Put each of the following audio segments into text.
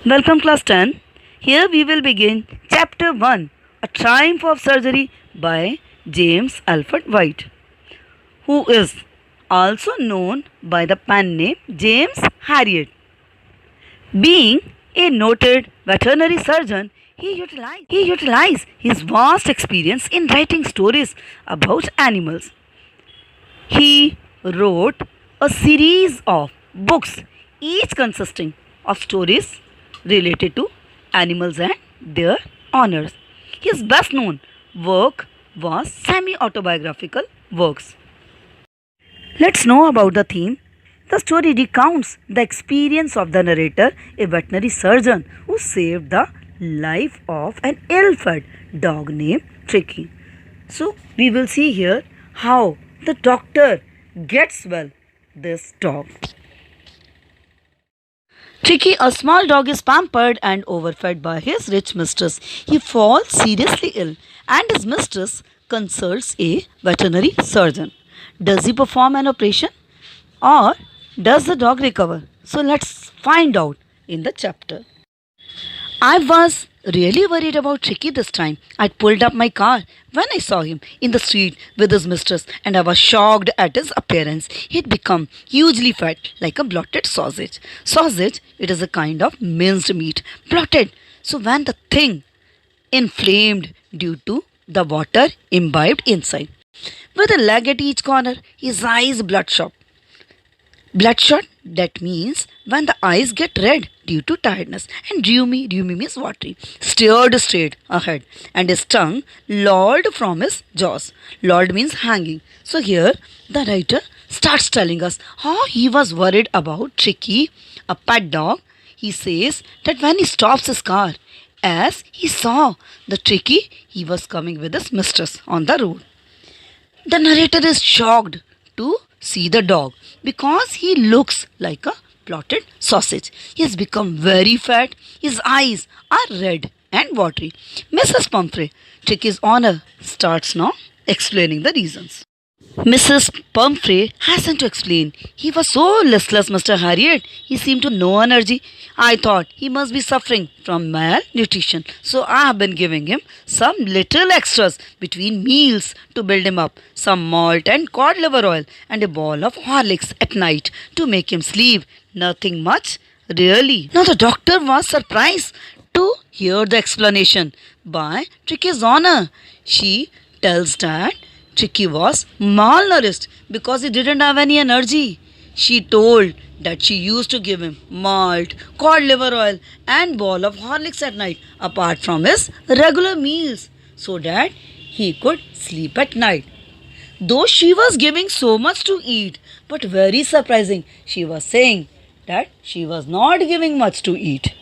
Welcome class 10. Here we will begin chapter 1, A Triumph of Surgery by James Alfred White, who is also known by the pen name James Harriet. Being a noted veterinary surgeon, he utilized his vast experience in writing stories about animals. He wrote a series of books, each consisting of stories related to animals and their owners. His best known work was semi autobiographical works. Let's know about the theme. The story recounts the experience of the narrator, a veterinary surgeon who saved the life of an ill fed dog named Tricky. So, we will see here how the doctor gets well this dog. Tricky, a small dog, is pampered and overfed by his rich mistress. He falls seriously ill and his mistress consults a veterinary surgeon. Does he perform an operation or does the dog recover? So let's find out in the chapter. I was really worried about Tricky this time. I pulled up my car when I saw him in the street with his mistress and I was shocked at his appearance. He'd become hugely fat like a blotted sausage. Sausage, it is a kind of minced meat, blotted. So when the thing inflamed due to the water imbibed inside. With a leg at each corner, his eyes bloodshot. Bloodshot, that means when the eyes get red due to tiredness, and rheumy means watery, stared straight ahead, and his tongue lolled from his jaws. Lolled means hanging. So here the writer starts telling us how he was worried about Tricky, a pet dog. He says that when he stops his car, as he saw the Tricky, he was coming with his mistress on the road. The narrator is shocked to see the dog because he looks like a blotted sausage. He has become very fat. His eyes are red and watery. Mrs. Pumphrey, Tricky's owner, starts now explaining the reasons. Mrs. Pumphrey hasn't to explain. He was so listless, Mr. Harriet. He seemed to no energy. I thought he must be suffering from malnutrition. So I have been giving him some little extras between meals to build him up. Some malt and cod liver oil and a ball of Horlicks at night to make him sleep. Nothing much, really. Now the doctor was surprised to hear the explanation by Tricky's owner. She tells that Tricky was malnourished because he didn't have any energy. She told that she used to give him malt, cod liver oil and ball of Horlicks at night apart from his regular meals so that he could sleep at night. Though she was giving so much to eat, but very surprising, she was saying that she was not giving much to eat.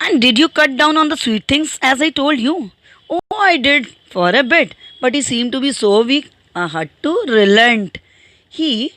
And did you cut down on the sweet things as I told you? Oh, I did for a bit, but he seemed to be so weak, I had to relent. He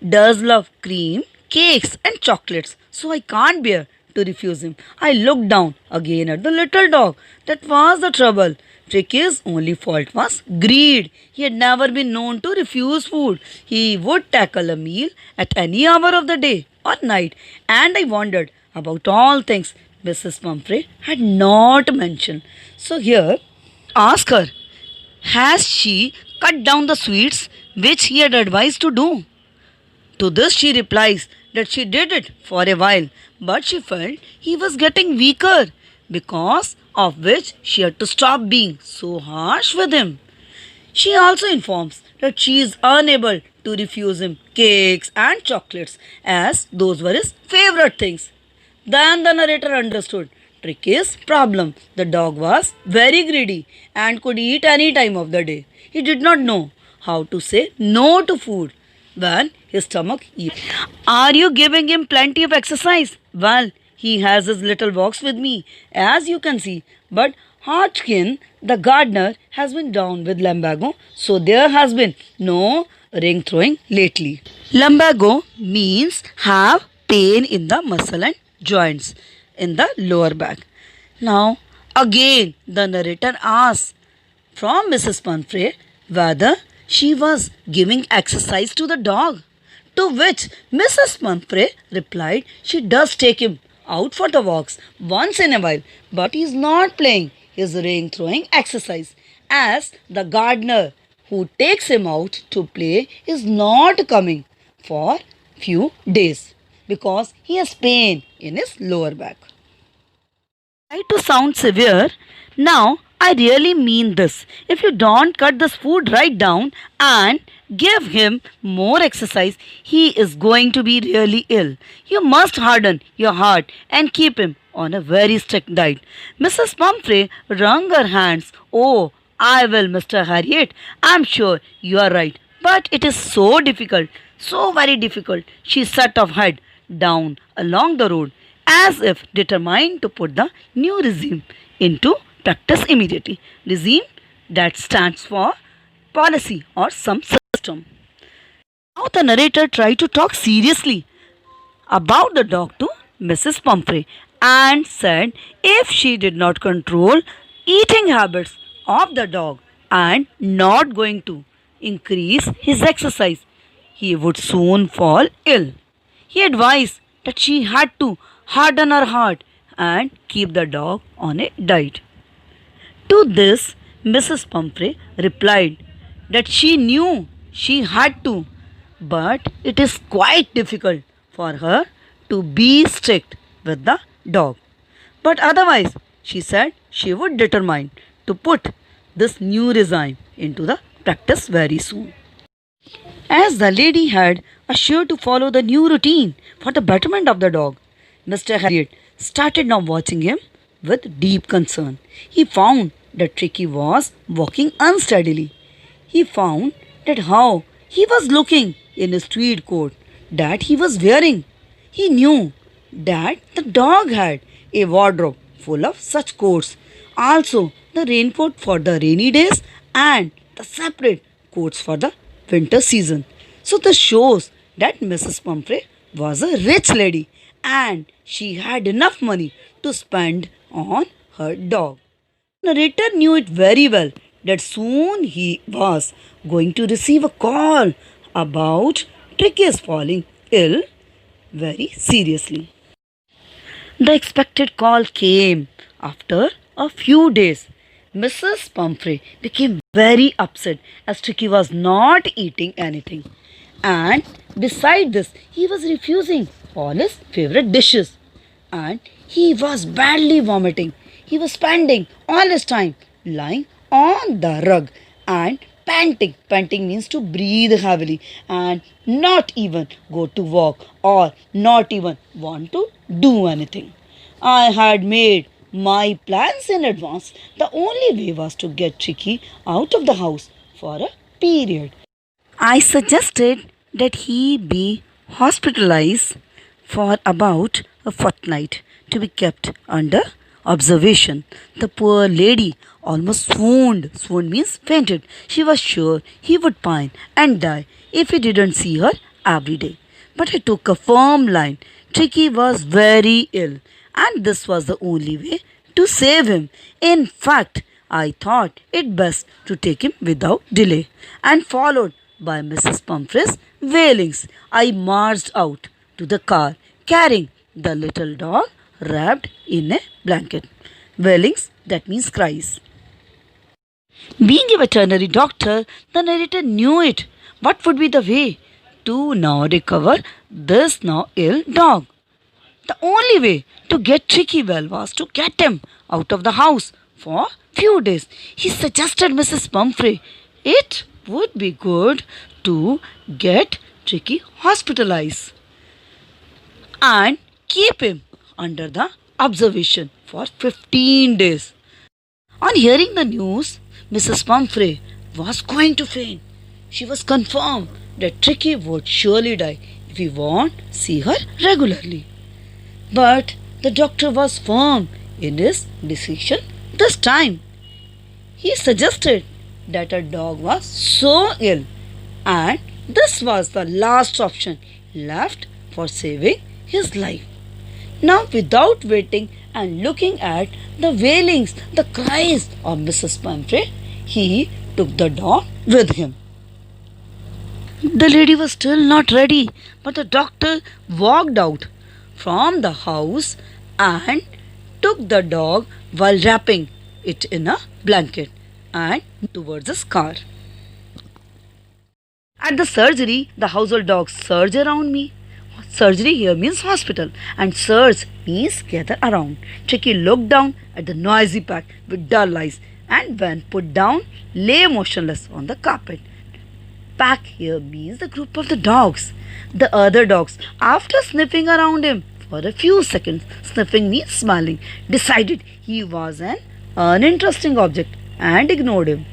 does love cream, cakes, and chocolates, so I can't bear to refuse him. I looked down again at the little dog. That was the trouble. Tricky's only fault was greed. He had never been known to refuse food. He would tackle a meal at any hour of the day or night, and I wondered about all things Mrs. Pumphrey had not mentioned. So here, ask her, has she cut down the sweets which he had advised to do? To this she replies that she did it for a while, but she felt he was getting weaker, because of which she had to stop being so harsh with him. She also informs that she is unable to refuse him cakes and chocolates, as those were his favorite things. Then the narrator understood Tricky's problem. The dog was very greedy and could eat any time of the day. He did not know how to say no to food when his stomach eats. Are you giving him plenty of exercise? Well, he has his little walks with me, as you can see. But Hodgkin, the gardener, has been down with lumbago, so there has been no ring throwing lately. Lumbago means have pain in the muscle and joints in the lower back. Now, again, the narrator asks from Mrs. Pumphrey whether she was giving exercise to the dog. To which Mrs. Pumphrey replied she does take him out for the walks once in a while, but he is not playing his ring throwing exercise, as the gardener who takes him out to play is not coming for few days because he has pain in his lower back. Try to sound severe. Now, I really mean this. If you don't cut this food right down and give him more exercise, he is going to be really ill. You must harden your heart and keep him on a very strict diet. Mrs. Pumphrey wrung her hands. Oh, I will, Mr. Harriet. I'm sure you are right. But it is so difficult, so very difficult. She set her head down along the road as if determined to put the new regime into practice immediately. Regime that stands for policy or some system. Now the narrator tried to talk seriously about the dog to Mrs. Pumphrey and said if she did not control eating habits of the dog and not going to increase his exercise, he would soon fall ill. He advised that she had to harden her heart and keep the dog on a diet. To this, Mrs. Pumphrey replied that she knew she had to, but it is quite difficult for her to be strict with the dog. But otherwise, she said she would determine to put this new regime into the practice very soon. As the lady had assured to follow the new routine for the betterment of the dog, Mr. Harriet started now watching him with deep concern. He found that Tricky was walking unsteadily. He found that how he was looking in his tweed coat that he was wearing. He knew that the dog had a wardrobe full of such coats. Also, the raincoat for the rainy days and the separate coats for the winter season. So this shows that Mrs. Pumphrey was a rich lady and she had enough money to spend on her dog. Narrator knew it very well that soon he was going to receive a call about Tricky's falling ill very seriously. The expected call came after a few days. Mrs. Pumphrey became very upset as Tricky was not eating anything. And beside this, he was refusing all his favorite dishes. And he was badly vomiting. He was spending all his time lying on the rug and panting. Panting means to breathe heavily and not even go to walk or not even want to do anything. I had made my plans in advance. The only way was to get Tricky out of the house for a period. I suggested that he be hospitalized for about a fortnight to be kept under observation. The poor lady almost swooned. Swooned means fainted. She was sure he would pine and die if he didn't see her every day. But I took a firm line. Tricky was very ill, and this was the only way to save him. In fact, I thought it best to take him without delay, and followed by Mrs. Pumphrey's wailings, I marched out to the car carrying the little dog wrapped in a blanket. Wailings, that means cries. Being a veterinary doctor, the narrator knew it. What would be the way to now recover this now ill dog? The only way to get Tricky well was to get him out of the house for few days. He suggested Mrs. Pumphrey it would be good to get Tricky hospitalized and keep him under the observation for 15 days. On hearing the news, Mrs. Pumphrey was going to faint. She was confirmed that Tricky would surely die if he won't see her regularly. But the doctor was firm in his decision this time. He suggested that a dog was so ill and this was the last option left for saving his life. Now, without waiting and looking at the wailings, the cries of Mrs. Pumphrey, he took the dog with him. The lady was still not ready, but the doctor walked out from the house and took the dog while wrapping it in a blanket and towards his car. At the surgery, the household dogs surge around me. Surgery here means hospital, and surge means gather around. Tricky looked down at the noisy pack with dull eyes, and when put down, lay motionless on the carpet. Pack here means the group of the dogs. The other dogs, after sniffing around him for a few seconds, sniffing means smiling, decided he was an uninteresting object and ignored him.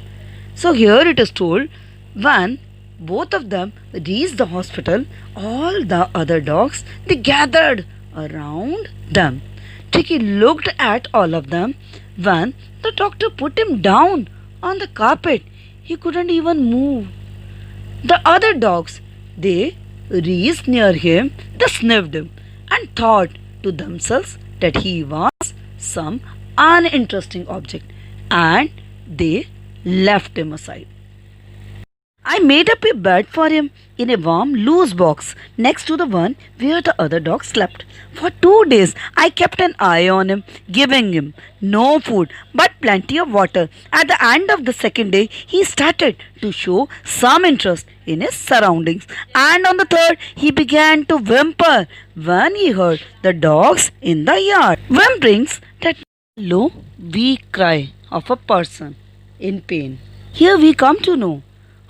So here it is told, when both of them reached the hospital, all the other dogs, they gathered around them. Tricky looked at all of them. When the doctor put him down on the carpet, he couldn't even move. The other dogs, they reached near him, they sniffed him and thought to themselves that he was some uninteresting object, and they left him aside. I made up a bed for him in a warm, loose box next to the one where the other dog slept. For 2 days, I kept an eye on him, giving him no food but plenty of water. At the end of the second day, he started to show some interest in his surroundings, and on the third, he began to whimper when he heard the dogs in the yard. Whimperings, that low, weak cry of a person in pain. Here we come to know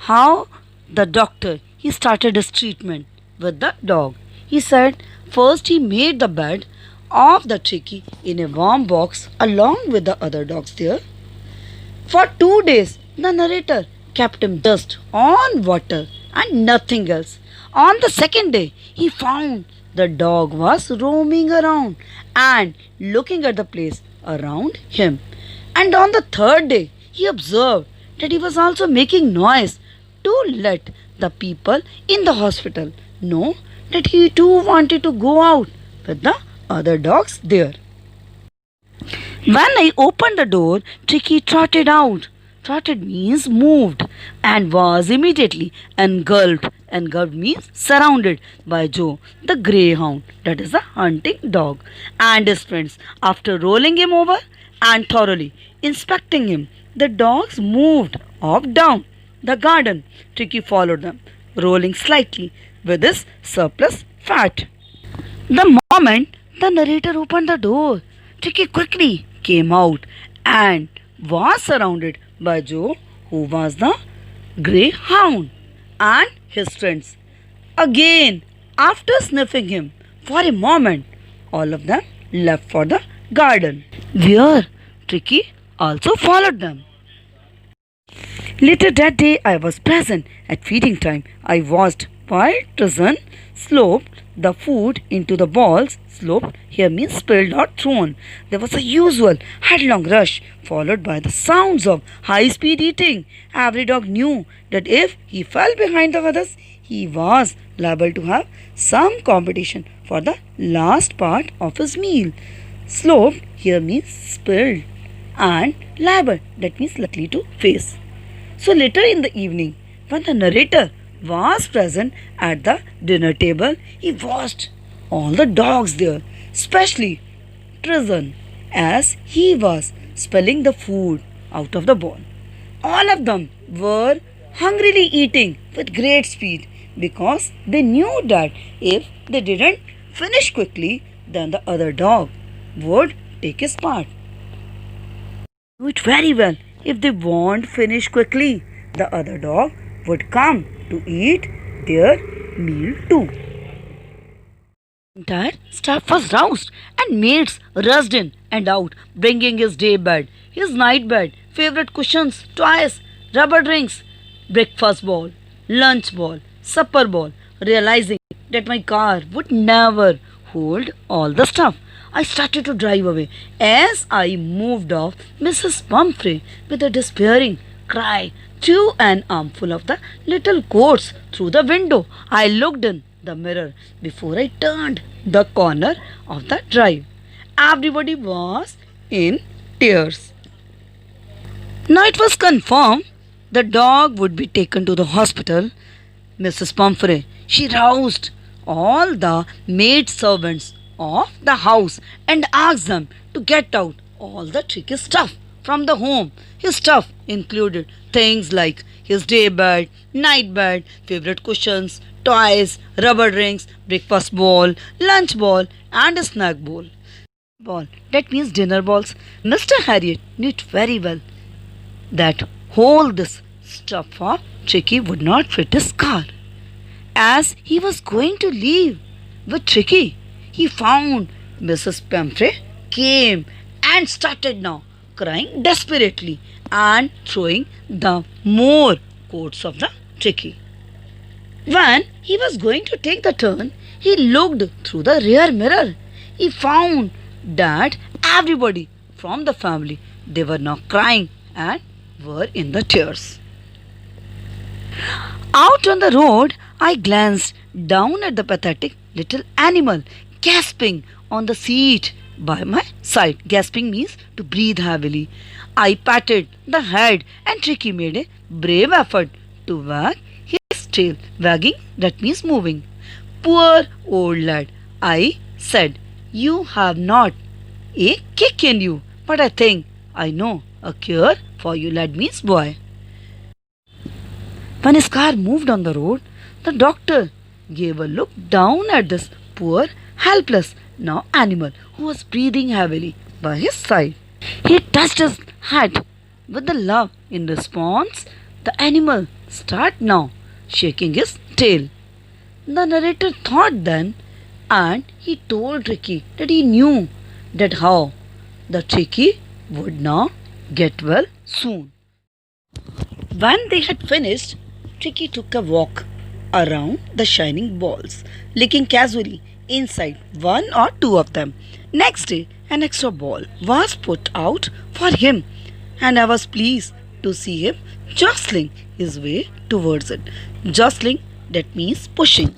how the doctor, he started his treatment with the dog. He said first he made the bed of the Tricky in a warm box along with the other dogs there. For 2 days the narrator kept him just on water and nothing else. On the second day he found the dog was roaming around and looking at the place around him. And on the third day he observed that he was also making noise to let the people in the hospital know that he too wanted to go out with the other dogs there. When I opened the door, Tricky trotted out. Trotted means moved, and was immediately engulfed. Engulfed means surrounded by Joe, the greyhound, that is a hunting dog, and his friends. After rolling him over and thoroughly inspecting him, the dogs moved off down the garden. Tricky followed them, rolling slightly with his surplus fat. The moment the narrator opened the door, Tricky quickly came out and was surrounded by Joe, who was the greyhound, and his friends. Again, after sniffing him for a moment, all of them left for the garden, where Tricky also followed them. Later that day, I was present at feeding time. I watched while Trizan sloped the food into the balls. Sloped here means spilled or thrown. There was a usual headlong rush, followed by the sounds of high-speed eating. Every dog knew that if he fell behind the others, he was liable to have some competition for the last part of his meal. Sloped here means spilled, and liable, that means likely to face. So later in the evening, when the narrator was present at the dinner table, he watched all the dogs there, especially Trizan, as he was spilling the food out of the bowl. All of them were hungrily eating with great speed, because they knew that if they didn't finish quickly, then the other dog would take his part. Do it very well. If they won't finish quickly, the other dog would come to eat their meal too. Entire staff was roused, and maids rushed in and out, bringing his day bed, his night bed, favorite cushions, toys, rubber drinks, breakfast ball, lunch ball, supper ball, realizing that my car would never hold all the stuff. I started to drive away. As I moved off, Mrs. Pumphrey, with a despairing cry, threw an armful of the little coats through the window. I looked in the mirror before I turned the corner of the drive. Everybody was in tears. Now it was confirmed the dog would be taken to the hospital. Mrs. Pumphrey, she roused all the maid servants of the house and asked them to get out all the tricky stuff from the home. His stuff included things like his day bed, night bed, favorite cushions, toys, rubber rings, breakfast ball, lunch ball, and a snack bowl. Ball, that means dinner balls. Mr. Harriet knew it very well that all this stuff for Tricky would not fit his car. As he was going to leave with Tricky, he found Mrs. Pumphrey came and started now crying desperately and throwing the more coats of the Tricky. When he was going to take the turn, he looked through the rear mirror. He found that everybody from the family they were now crying and were in the tears. Out on the road, I glanced down at the pathetic little animal gasping on the seat by my side. Gasping means to breathe heavily. I patted the head and Tricky made a brave effort to wag his tail. Wagging, that means moving. Poor old lad, I said, you have not a kick in you, but I think I know a cure for you, lad means boy. When his car moved on the road, the doctor gave a look down at this poor, helpless now animal who was breathing heavily by his side. He touched his head with the love. In response, the animal started now shaking his tail. The narrator thought then, and he told Tricky that he knew that how the Tricky would now get well soon. When they had finished, Tricky took a walk around the shining balls, licking casually inside one or two of them. Next day, an extra ball was put out for him, and I was pleased to see him jostling his way towards it. Jostling, that means pushing.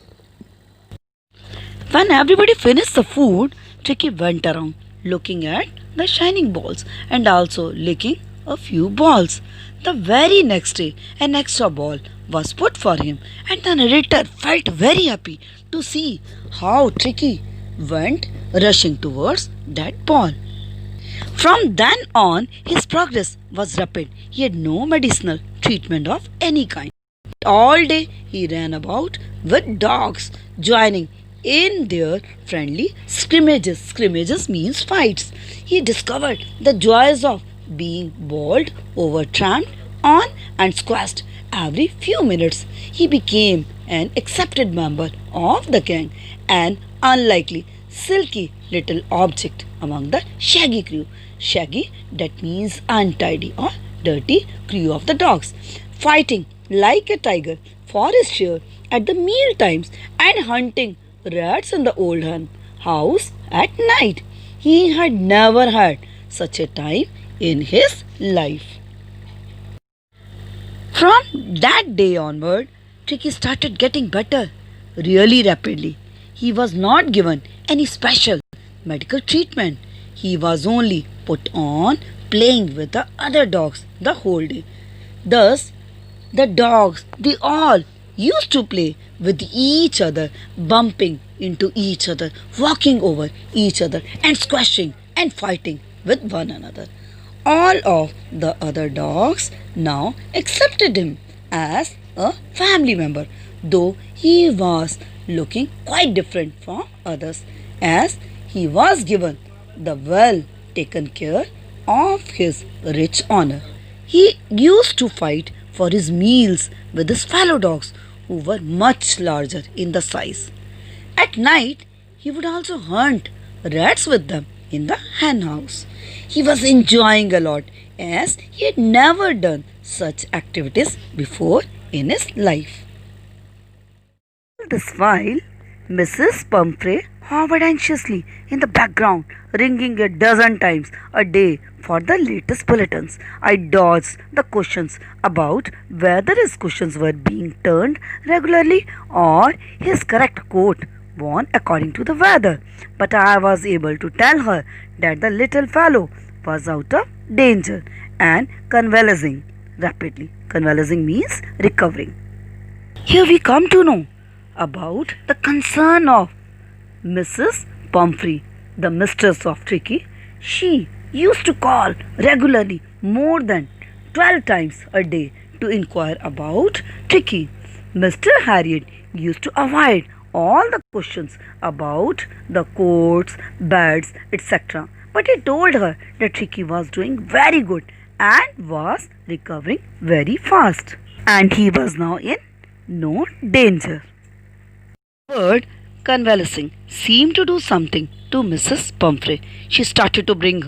When everybody finished the food, Tricky went around looking at the shining balls and also licking a few balls. The very next day, an extra ball was put for him, and the narrator felt very happy to see how Tricky went rushing towards that ball. From then on, his progress was rapid. He had no medicinal treatment of any kind. All day he ran about with dogs, joining in their friendly scrimmages. Scrimmages means fights. He discovered the joys of being bowled over, tramped on, and squashed every few minutes. He became an accepted member of the gang, an unlikely, silky little object among the shaggy crew. Shaggy, that means untidy or dirty crew of the dogs, fighting like a tiger for his share at the meal times and hunting rats in the old hen house at night. He had never had such a time in his life. From that day onward, Tricky started getting better really rapidly. He was not given any special medical treatment. He was only put on playing with the other dogs the whole day. Thus, the dogs, they all used to play with each other, bumping into each other, walking over each other, and squashing and fighting with one another. All of the other dogs now accepted him as a family member, though he was looking quite different from others, as he was given the well taken care of his rich honor. He used to fight for his meals with his fellow dogs, who were much larger in the size. At night, he would also hunt rats with them in the hen house. He was enjoying a lot, as he had never done such activities before in his life. This while, Mrs. Pumphrey hovered anxiously in the background, ringing a dozen times a day for the latest bulletins. I dodged the questions about whether his cushions were being turned regularly or his correct coat worn according to the weather, but I was able to tell her that the little fellow was out of danger and convalescing rapidly. Convalescing means recovering. Here we come to know about the concern of Mrs. Pumphrey, the mistress of Tricky, she used to call regularly more than 12 times a day to inquire about Tricky. Mr. Harriet used to avoid all the questions about the coats, beds, etc. But he told her that Tricky was doing very good and was recovering very fast. And he was now in no danger. Bird, convalescing, seemed to do something to Mrs. Pumphrey. She started to bring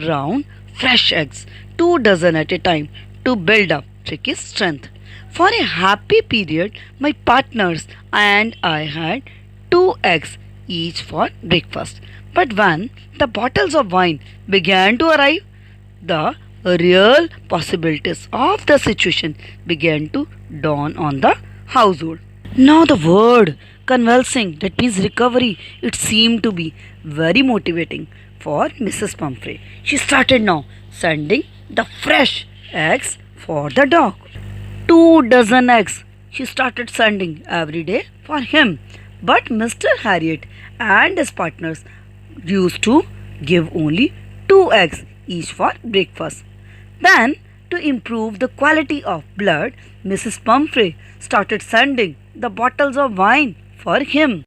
round fresh eggs, 2 dozen at a time, to build up Tricky's strength. For a happy period, my partners and I had 2 eggs each for breakfast. But when the bottles of wine began to arrive, the real possibilities of the situation began to dawn on the household. Now the word convalescing, that means recovery, it seemed to be very motivating for Mrs. Pumphrey. She started now sending the fresh eggs for the dog. 2 dozen eggs she started sending every day for him. But Mr. Harriet and his partners used to give only 2 eggs each for breakfast. Then, to improve the quality of blood, Mrs. Pumphrey started sending the bottles of wine for him.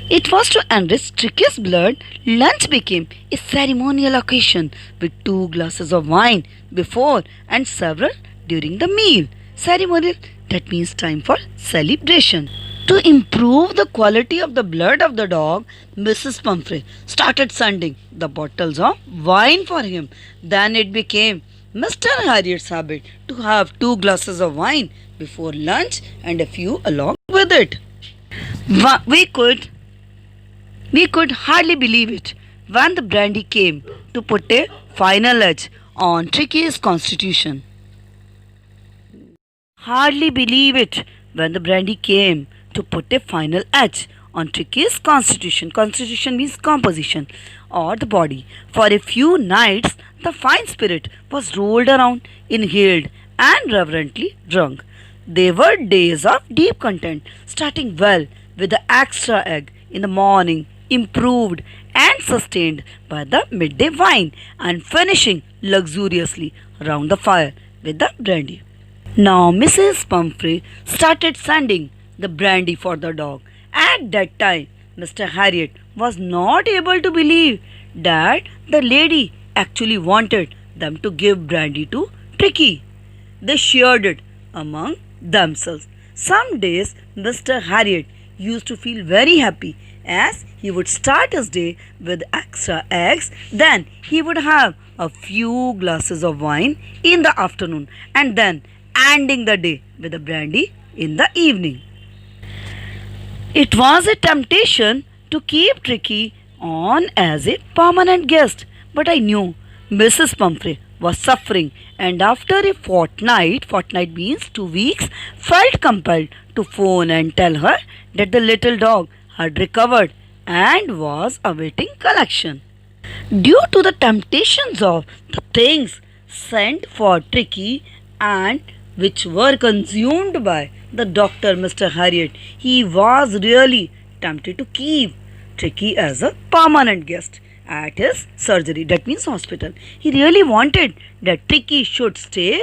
It was to enrich Tricky's blood. Lunch became a ceremonial occasion with 2 glasses of wine before and several during the meal. Ceremonial, that means time for celebration. To improve the quality of the blood of the dog, Mrs. Pumphrey started sending the bottles of wine for him. Then it became Mr. Harriet's habit to have 2 glasses of wine before lunch and a few along with it. We could hardly believe it when the brandy came to put a final edge on Tricky's constitution. Hardly believe it when the brandy came to put a final edge on Tricky's constitution. Constitution means composition or the body. For a few nights, the fine spirit was rolled around, inhaled, and reverently drunk. They were days of deep content, starting well with the extra egg in the morning, improved and sustained by the midday wine, and finishing luxuriously round the fire with the brandy. Now Mrs. Pumphrey started sending the brandy for the dog. At that time, Mr. Harriet was not able to believe that the lady actually wanted them to give brandy to Tricky. They shared it among themselves. Some days Mr. Harriet used to feel very happy as he would start his day with extra eggs. Then he would have a few glasses of wine in the afternoon and then ending the day with a brandy in the evening. It was a temptation to keep Tricky on as a permanent guest, but I knew Mrs. Pumphrey was suffering, and after a fortnight means 2 weeks, felt compelled to phone and tell her that the little dog had recovered and was awaiting collection. Due to the temptations of the things sent for Tricky and which were consumed by the doctor, Mr. Harriet, he was really tempted to keep Tricky as a permanent guest at his surgery, that means hospital. He really wanted that Tricky should stay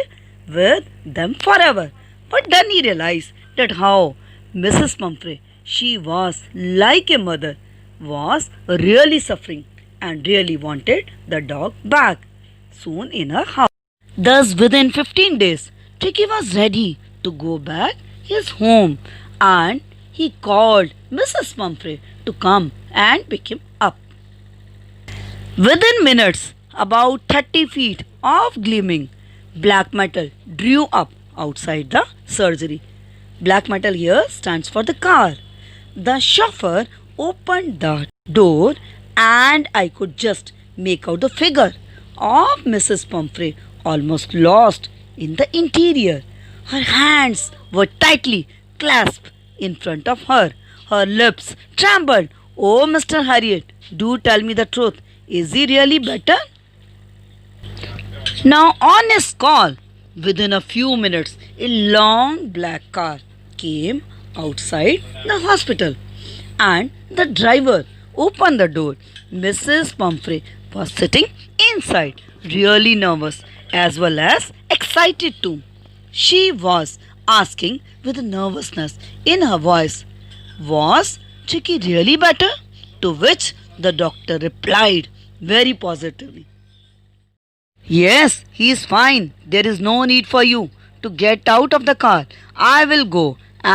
with them forever. But then he realized that how Mrs. Pumphrey, she was like a mother, was really suffering and really wanted the dog back soon in her house. Thus, within 15 days, Tricky was ready to go back his home, and he called Mrs. Pumphrey to come and pick him up. Within minutes, about 30 feet of gleaming black metal drew up outside the surgery. Black metal here stands for the car. The chauffeur opened the door and I could just make out the figure of Mrs. Pumphrey, almost lost in the interior. Her hands were tightly clasped in front of her. Her lips trembled. "Oh, Mr. Harriet, do tell me the truth. Is he really better?" Now, on his call, within a few minutes, a long black car came outside the hospital, and the driver opened the door. Mrs. Pumphrey was sitting inside, really nervous as well as excited too. She was asking with nervousness in her voice, "Was Tricky really better?" To which the doctor replied very positively, "Yes, he is fine. There is no need for you to get out of the car. I will go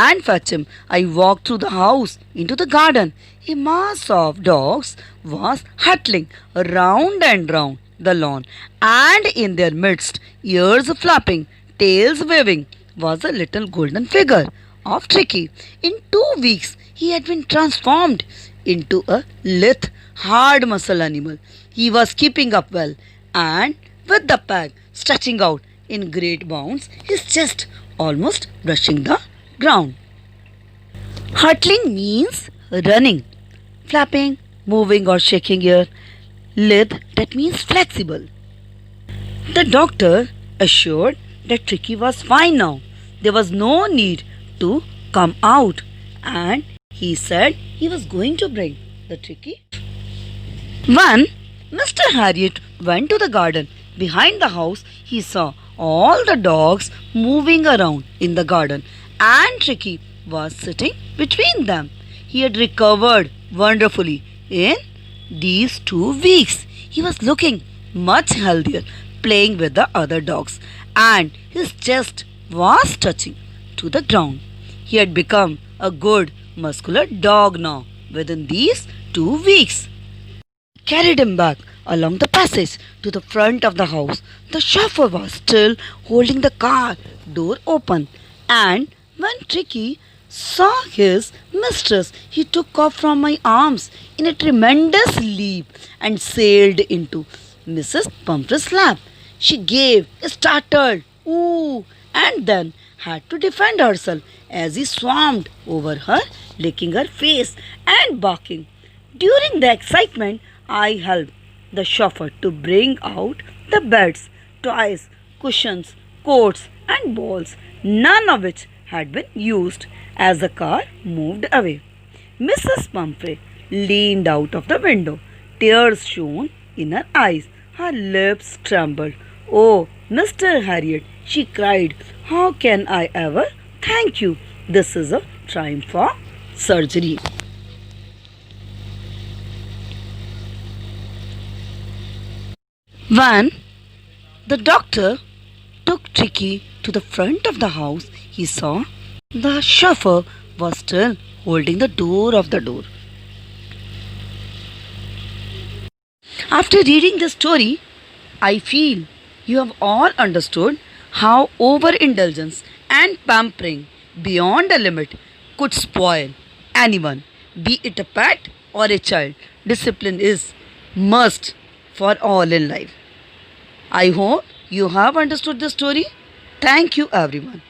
and fetch him." I walked through the house into the garden. A mass of dogs was huddling round and round the lawn, and in their midst, ears flapping, tails waving, was a little golden figure of Tricky. In 2 weeks, he had been transformed into a lithe, hard muscle animal. He was keeping up well, and with the pack stretching out in great bounds, his chest almost brushing the ground. Hurtling means running, flapping, moving or shaking your lid, that means flexible. The doctor assured that Tricky was fine now. There was no need to come out, and he said he was going to bring the Tricky. When Mr. Harriet went to the garden behind the house, he saw all the dogs moving around in the garden, and Tricky was sitting between them. He had recovered wonderfully in these 2 weeks. He was looking much healthier, playing with the other dogs, and his chest was touching to the ground. He had become a good, muscular dog now within these 2 weeks. Carried him back along the passage to the front of the house. The chauffeur was still holding the car door open, and when Tricky saw his mistress, he took off from my arms in a tremendous leap and sailed into Mrs. Pumphrey's lap. She gave a startled ooh and then had to defend herself as he swarmed over her, licking her face and barking. During the excitement, I helped the chauffeur to bring out the beds, toys, cushions, coats, and balls, none of which had been used, as the car moved away. Mrs. Pumphrey leaned out of the window. Tears shone in her eyes. Her lips trembled. "Oh, Mr. Harriet," she cried, "how can I ever thank you? This is a triumph for surgery." When the doctor took Tricky to the front of the house, he saw the chauffeur was still holding the door of the door. After reading this story, I feel you have all understood how overindulgence and pampering beyond a limit could spoil anyone, be it a pet or a child. Discipline is must for all in life. I hope you have understood the story. Thank you, everyone.